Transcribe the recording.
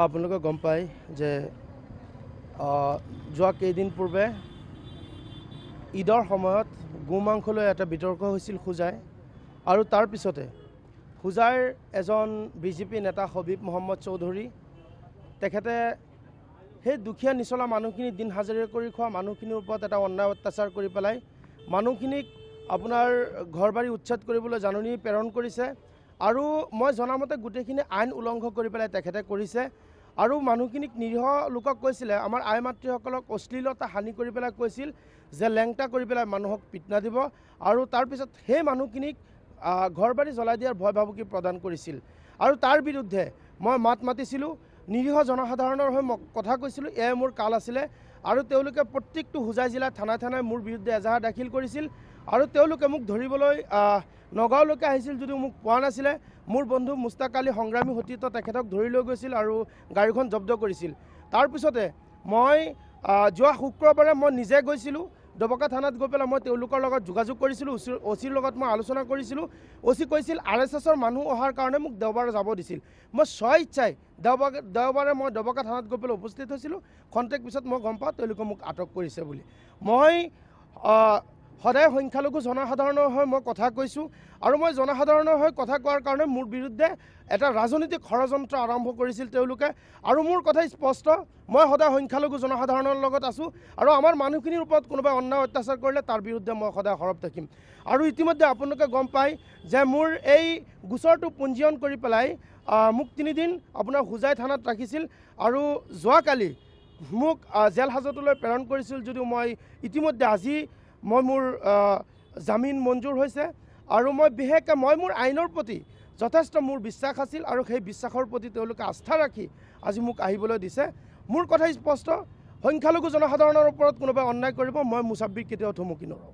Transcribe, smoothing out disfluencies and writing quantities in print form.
আপোনালোকে গম পায় যে যোৱা কেইদিন পূৰ্বে ঈদৰ সময়ত গোমাংসলৈ এটা বিতৰ্ক হৈছিল হোজাই, আৰু তাৰ পিছতে হোজাইৰ এজন বিজেপি নেতা হবিব মহম্মদ চৌধুৰী তেখেতে সেই দুখীয়া নিচলা মানুহখিনি দিন হাজিৰা কৰি খোৱা মানুহখিনিৰ ওপৰত এটা অন্যায় অত্যাচাৰ কৰি পেলাই মানুহখিনিক আপোনাৰ ঘৰ বাৰী উচ্ছেদ কৰিবলৈ জাননী প্ৰেৰণ কৰিছে। আৰু মই জনামতে গোটেইখিনি আইন উলংঘন কৰি পেলাই তেখেতে কৰিছে। আৰু মানুহখিনিক নিৰীহ লোকক কৈছিলে, আমাৰ আই মাতৃসকলক অশ্লীলতা হানি কৰি পেলাই কৈছিল যে লেংটা কৰি পেলাই মানুহক পিটনা দিব, আৰু তাৰপিছত সেই মানুহখিনিক ঘৰ বাৰী জ্বলাই দিয়াৰ ভয় ভাবুকি প্ৰদান কৰিছিল। আৰু তাৰ বিৰুদ্ধে মই মাত মাতিছিলোঁ, নিৰীহ জনসাধাৰণৰ হৈ মই কথা কৈছিলোঁ। এয়াই মোৰ কাল আছিলে। আৰু তেওঁলোকে প্ৰত্যেকটো হোজাই জিলাৰ থানাই থানাই মোৰ বিৰুদ্ধে এজাহাৰ দাখিল কৰিছিল। আৰু তেওঁলোকে মোক ধৰিবলৈ নগাঁওলৈকে আহিছিল যদিও মোক পোৱা নাছিলে। মোৰ বন্ধু মুস্তাক আলী সংগ্ৰামী সতীৰ্থ তেখেতক ধৰি লৈ গৈছিল আৰু গাড়ীখন জব্দ কৰিছিল। তাৰপিছতে মই যোৱা শুক্ৰবাৰে মই নিজে গৈছিলোঁ ডবকা থানাত, গৈ পেলাই মই তেওঁলোকৰ লগত যোগাযোগ কৰিছিলোঁ, অ'চিৰ লগত মই আলোচনা কৰিছিলোঁ। অ'চি কৈছিল RSSৰ মানুহ অহাৰ কাৰণে মোক দেওবাৰে যাব দিছিল। মই স্বইচ্ছাই দেওবাৰে মই ডবকা থানাত গৈ পেলাই উপস্থিত হৈছিলোঁ। খন্তেক পিছত মই গম পাওঁ তেওঁলোকে মোক আটক কৰিছে বুলি। মই সদায় সংখ্যালঘু জনসাধাৰণৰ হৈ মই কথা কৈছোঁ, আৰু মই জনসাধাৰণৰ হৈ কথা কোৱাৰ কাৰণে মোৰ বিৰুদ্ধে এটা ৰাজনৈতিক ষড়যন্ত্ৰ আৰম্ভ কৰিছিল তেওঁলোকে। আৰু মোৰ কথা স্পষ্ট, মই সদায় সংখ্যালঘু জনসাধাৰণৰ লগত আছোঁ, আৰু আমাৰ মানুহখিনিৰ ওপৰত কোনোবাই অন্যায় অত্যাচাৰ কৰিলে তাৰ বিৰুদ্ধে মই সদায় সৰব থাকিম। আৰু ইতিমধ্যে আপোনালোকে গম পায় যে মোৰ এই গোচৰটো পঞ্জীয়ন কৰি পেলাই মোক 3 দিন আপোনাৰ হোজাই থানাত ৰাখিছিল, আৰু যোৱাকালি মোক জেল হাজতলৈ প্ৰেৰণ কৰিছিল যদিও মই ইতিমধ্যে আজি মোৰ জামিন মঞ্জুৰ হৈছে। আৰু মই বিশেষকৈ মোৰ আইনৰ প্ৰতি যথেষ্ট মোৰ বিশ্বাস আছিল, আৰু সেই বিশ্বাসৰ প্ৰতি তেওঁলোকে আস্থা ৰাখি আজি মোক আহিবলৈ দিছে। মোৰ কথা স্পষ্ট, সংখ্যালঘু জনসাধাৰণৰ ওপৰত কোনোবাই অন্যায় কৰিব, মই মুছাব্বিৰ কেতিয়াও থমকি নৰওঁ।